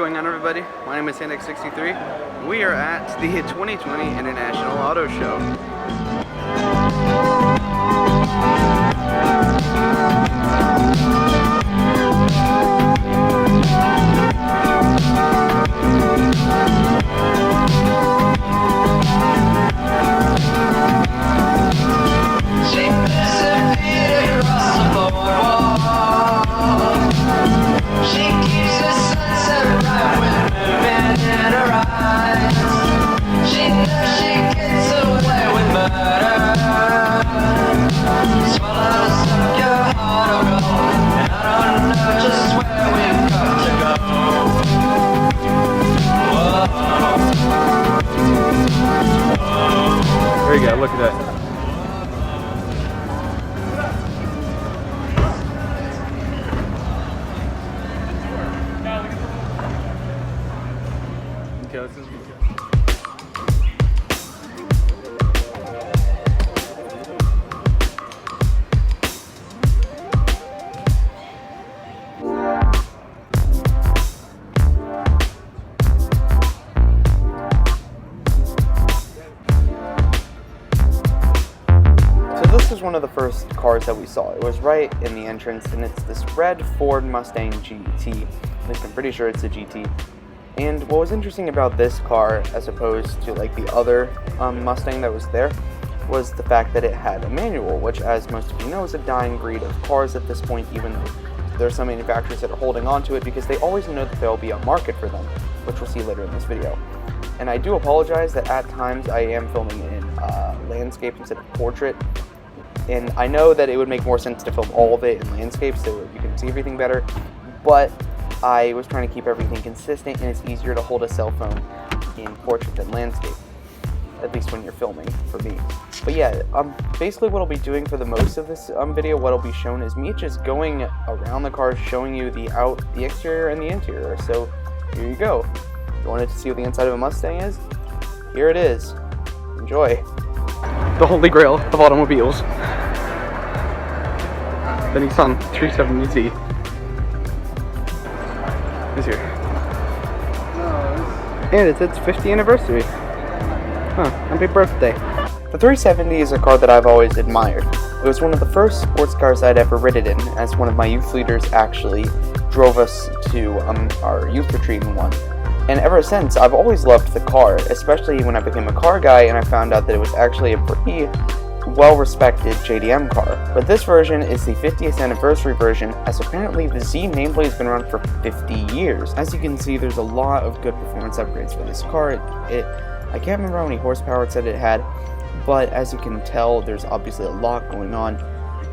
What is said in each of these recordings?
going on, everybody? My name is Sandex63. We are at the 2020 International Auto Show. There you go, look at that. Okay, let's just This is one of the first cars that we saw. It was right in the entrance, and it's this red Ford Mustang GT. At least I'm pretty sure it's a GT. And what was interesting about this car, as opposed to like the other Mustang that was there, was the fact that it had a manual, which, as most of you know, is a dying breed of cars at this point, even though there are some manufacturers that are holding on to it because they always know that there will be a market for them, which we'll see later in this video. And I do apologize that at times I am filming in landscape instead of portrait. And I know that it would make more sense to film all of it in landscape so you can see everything better, but I was trying to keep everything consistent, and it's easier to hold a cell phone in portrait than landscape, at least when you're filming, for me. But yeah, basically what I'll be doing for the most of this video, what will be shown is me just going around the car, showing you the exterior and the interior. So here you go. You wanted to see what the inside of a Mustang is? Here it is. Enjoy. The holy grail of automobiles. The Nissan 370Z is here. And it's its 50th anniversary. Huh, happy birthday. The 370 is a car that I've always admired. It was one of the first sports cars I'd ever ridden in, as one of my youth leaders actually drove us to our youth retreat in one. And ever since, I've always loved the car, especially when I became a car guy and I found out that it was actually a pretty well-respected JDM car. But this version is the 50th anniversary version, as apparently the Z nameplate has been around for 50 years. As you can see, there's a lot of good performance upgrades for this car. I can't remember how many horsepower it said it had, but as you can tell, there's obviously a lot going on.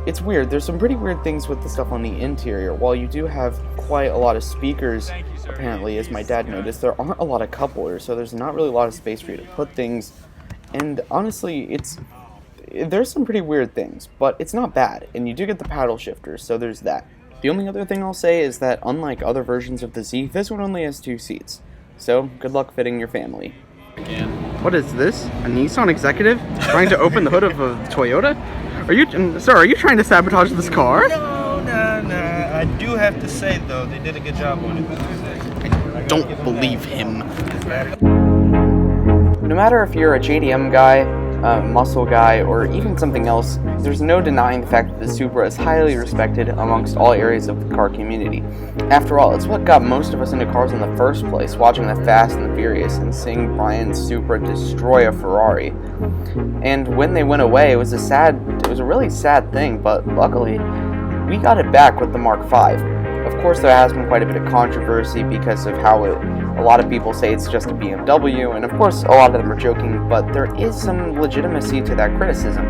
It's weird. There's some pretty weird things with the stuff on the interior. While you do have quite a lot of speakers, apparently, as my dad noticed, there aren't a lot of couplers, so there's not really a lot of space for you to put things. And honestly, there's some pretty weird things, but it's not bad. And you do get the paddle shifters, so there's that. The only other thing I'll say is that unlike other versions of the Z, this one only has 2 seats. So good luck fitting your family. What is this? A Nissan executive trying to open the hood of a Toyota? Sir, are you trying to sabotage this car? No. I do have to say, though, they did a good job on it. I don't believe him. No matter if you're a JDM guy, a muscle guy, or even something else, there's no denying the fact that the Supra is highly respected amongst all areas of the car community. After all, it's what got most of us into cars in the first place, watching the Fast and the Furious and seeing Brian's Supra destroy a Ferrari. And when they went away, it was a really sad thing, but luckily, we got it back with the Mark V. Of course, there has been quite a bit of controversy because of how a lot of people say it's just a BMW, and of course, a lot of them are joking, but there is some legitimacy to that criticism.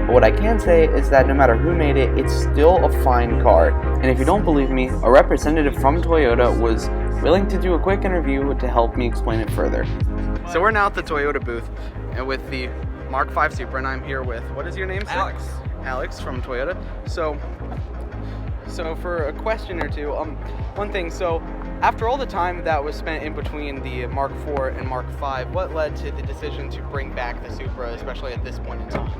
But what I can say is that no matter who made it, it's still a fine car. And if you don't believe me, a representative from Toyota was willing to do a quick interview to help me explain it further. So we're now at the Toyota booth and with the Mark V Supra, and I'm here with, what is your name, sir? Alex from Toyota. So for a question or two, one thing, so after all the time that was spent in between the Mark IV and Mark V, what led to the decision to bring back the Supra, especially at this point in time?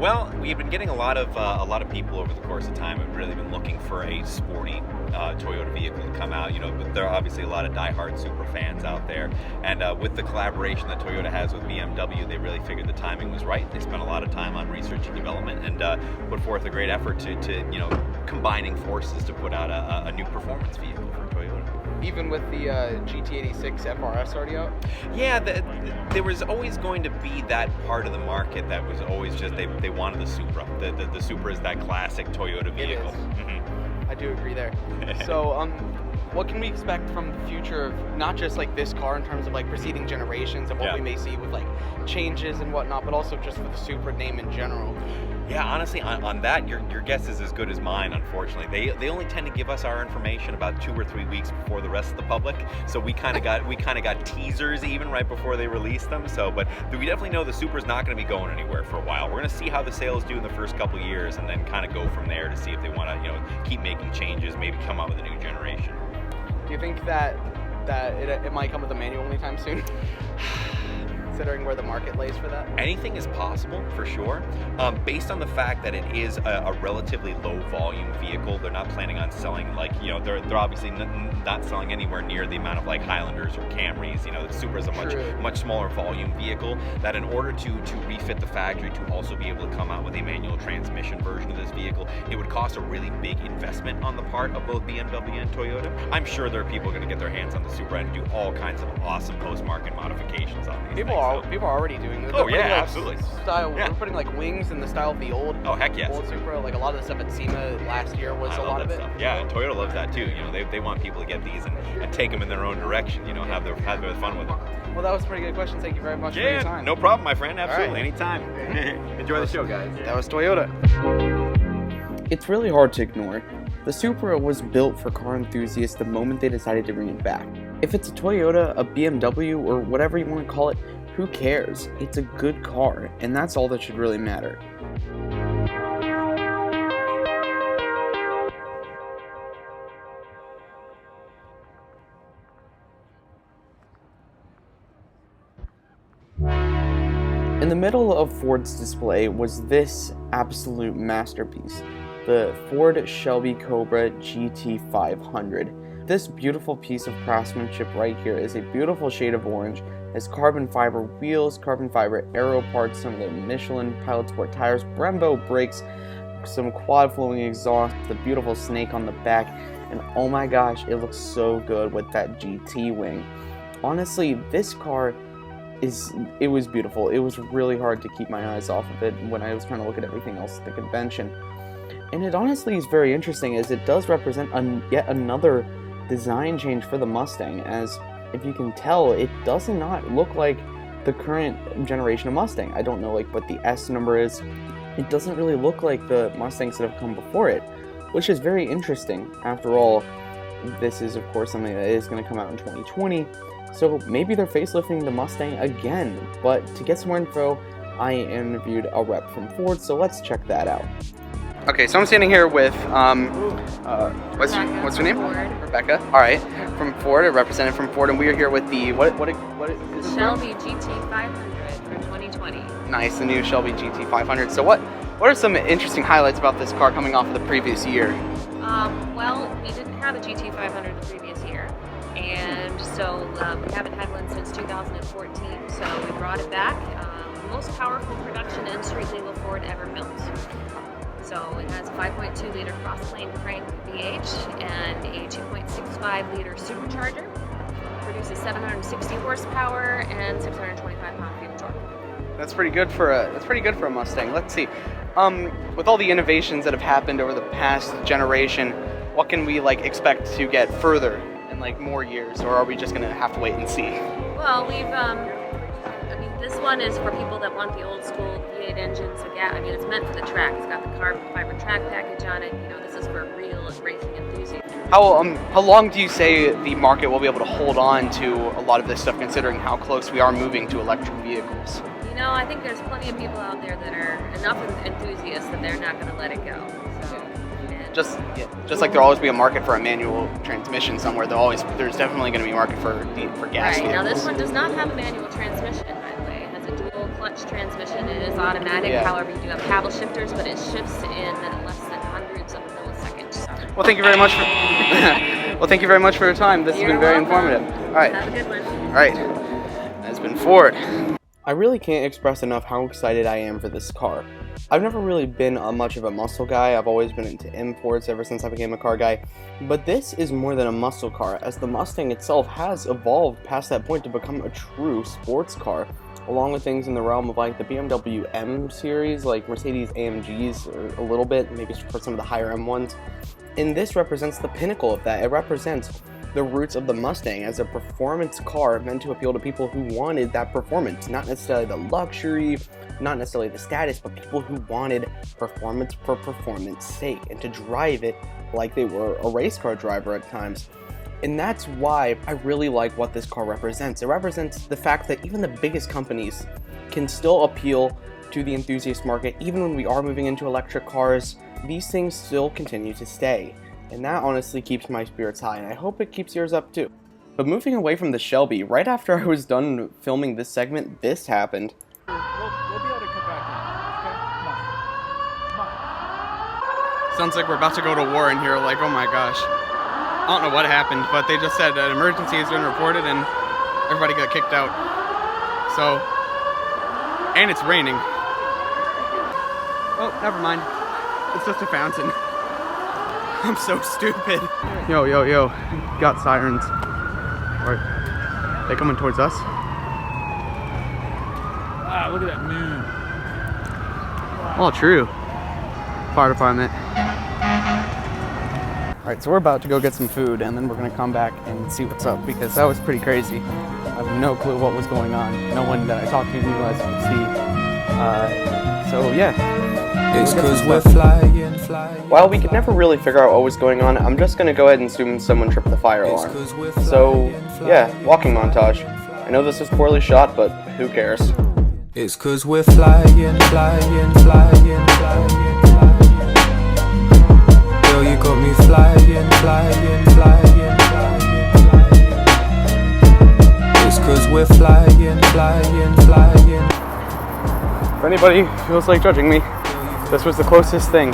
Well, we've been getting a lot of people over the course of time who've really been looking for a sporty Toyota vehicle to come out. You know, but there are obviously a lot of diehard Supra fans out there, and with the collaboration that Toyota has with BMW, they really figured the timing was right. They spent a lot of time on research and development, and put forth a great effort to you know, combining forces to put out a new performance vehicle for Toyota. Even with the GT86 FRS already out? Yeah, there was always going to be that part of the market that was always just, they wanted the Supra. The Supra is that classic Toyota vehicle. I do agree there. So, what can we expect from the future of not just like this car in terms of like preceding generations of what we may see with like changes and whatnot, but also just for the Supra name in general? Yeah, honestly, on that, your guess is as good as mine, unfortunately. They only tend to give us our information about 2 or 3 weeks before the rest of the public, so we kind of got teasers even right before they released them. So, but we definitely know the Supra's not going to be going anywhere for a while. We're going to see how the sales do in the first couple of years, and then kind of go from there to see if they want to, you know, keep making changes, maybe come out with a new generation. Do you think that it might come with a manual anytime soon? Considering where the market lays for that? Anything is possible, for sure. Based on the fact that it is a relatively low volume vehicle, they're not planning on selling, like, you know, they're obviously not selling anywhere near the amount of like Highlanders or Camrys. You know, the Supra is a much smaller volume vehicle, that in order to refit the factory to also be able to come out with a manual transmission version of this vehicle, it would cost a really big investment on the part of both BMW and Toyota. I'm sure there are people going to get their hands on the Supra and do all kinds of awesome post-market modifications on these things. People are already doing this. Oh yeah, absolutely. We're putting like wings in the style of the old. Oh heck yes. Old Supra. Like a lot of the stuff at SEMA last year was a lot of it. Stuff. Yeah, and Toyota loves that too. You know, they want people to get these and take them in their own direction. You know, have their fun with them. Well, that was a pretty good question. Thank you very much for your time. No problem, my friend. Absolutely, right. anytime. Enjoy the show, guys. That was Toyota. It's really hard to ignore. The Supra was built for car enthusiasts the moment they decided to bring it back. If it's a Toyota, a BMW, or whatever you want to call it, who cares? It's a good car, and that's all that should really matter. In the middle of Ford's display was this absolute masterpiece, the Ford Shelby Cobra GT500. This beautiful piece of craftsmanship right here is a beautiful shade of orange, has carbon fiber wheels, carbon fiber aero parts, some of the Michelin Pilot Sport tires, Brembo brakes, some quad flowing exhaust, the beautiful snake on the back, and oh my gosh, it looks so good with that GT wing. Honestly, this car it was beautiful. It was really hard to keep my eyes off of it when I was trying to look at everything else at the convention. And it honestly is very interesting, as it does represent yet another design change for the Mustang, as if you can tell, it does not look like the current generation of Mustang. I don't know like what the S number is. It doesn't really look like the Mustangs that have come before it, which is very interesting. After all, this is of course something that is going to come out in 2020, so maybe they're facelifting the Mustang again. But to get some more info, I interviewed a rep from Ford, so let's check that out. Okay, so I'm standing here with, what's your name? Ford. Rebecca. All right, from Ford, a representative from Ford, and we are here with the, what is it? Shelby GT500 for 2020. Nice, the new Shelby GT500. So what are some interesting highlights about this car coming off of the previous year? Well, we didn't have a GT500 the previous year, and so we haven't had one since 2014, so we brought it back. The most powerful production entry legal Ford ever built. So it has a 5.2 liter cross-plane crank V8 and a 2.65 liter supercharger. Produces 760 horsepower and 625 pound-feet of torque. That's pretty good for a Mustang. Let's see. With all the innovations that have happened over the past generation, what can we like expect to get further in like more years, or are we just gonna have to wait and see? Well, we've this one is for people that want the old school V8 engines. So yeah, it's meant for the track. It's got the carbon fiber track package on it. You know, this is for real racing enthusiasts. How long do you say the market will be able to hold on to a lot of this stuff, considering how close we are moving to electric vehicles? You know, I think there's plenty of people out there that are enough enthusiasts that they're not going to let it go. So, just like there'll always be a market for a manual transmission somewhere, there's definitely going to be a market for gas. Right. Now this one does not have a manual transmission, by the way. It has a dual clutch transmission. It is automatic. Yeah. However, you do have paddle shifters, but it shifts in less than hundreds of milliseconds. Well, thank you very much for well, thank you very much for your time. This has been very informative. All right. Have a good one. All right. That's been Ford. I really can't express enough how excited I am for this car. I've never really been much of a muscle guy. I've always been into imports ever since I became a car guy. But this is more than a muscle car, as the Mustang itself has evolved past that point to become a true sports car, along with things in the realm of like the BMW M series, like Mercedes AMGs, or a little bit, maybe for some of the higher M ones. And this represents the pinnacle of that. It represents the roots of the Mustang as a performance car meant to appeal to people who wanted that performance, not necessarily the luxury, not necessarily the status, but people who wanted performance for performance sake and to drive it like they were a race car driver at times. And that's why I really like what this car represents. It represents the fact that even the biggest companies can still appeal to the enthusiast market. Even when we are moving into electric cars, these things still continue to stay. And that honestly keeps my spirits high, and I hope it keeps yours up too. But moving away from the Shelby, right after I was done filming this segment, this happened. We'll be able to come back in. Okay? Come on. Sounds like we're about to go to war in here, like, oh my gosh. I don't know what happened, but they just said an emergency has been reported and everybody got kicked out. So, and it's raining. Oh, never mind. It's just a fountain. I'm so stupid. Yo, yo, yo. Got sirens. Alright. They coming towards us? Ah, look at that moon. Oh, true. Fire department. Alright, so we're about to go get some food and then we're gonna come back and see what's up because that was pretty crazy. I have no clue what was going on. No one that I talked to realized I could see. So yeah. It's 'cause we're flying. While we could never really figure out what was going on, I'm just gonna go ahead and assume someone tripped the fire alarm. So yeah, walking montage. I know this is poorly shot, but who cares? It's 'cause we're flying. Girl, you got me flying. It's 'cause we're flying. If anybody feels like judging me, this was the closest thing.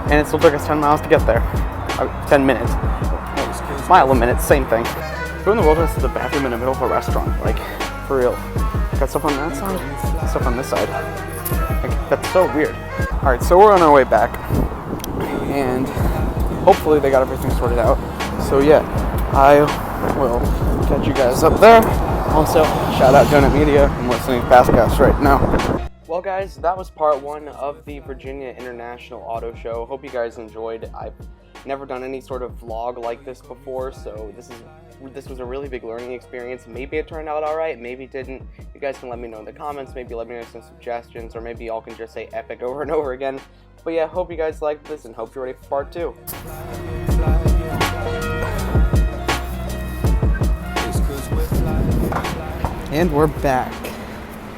And it still took us 10 miles to get there. 10 minutes. Mile a minute, same thing. Who in the world has the bathroom in the middle of a restaurant? Like, for real. Got stuff on that side, stuff on this side. Like, that's so weird. Alright, so we're on our way back. And hopefully they got everything sorted out. So yeah, I will catch you guys up there. Also, shout out Donut Media. I'm listening to Fastcast right now. Well guys, that was part one of the Virginia International Auto Show. Hope you guys enjoyed. I've never done any sort of vlog like this before, so this was a really big learning experience. Maybe it turned out alright, maybe it didn't. You guys can let me know in the comments, maybe let me know some suggestions, or maybe y'all can just say epic over and over again. But yeah, hope you guys liked this and hope you're ready for part two. And we're back.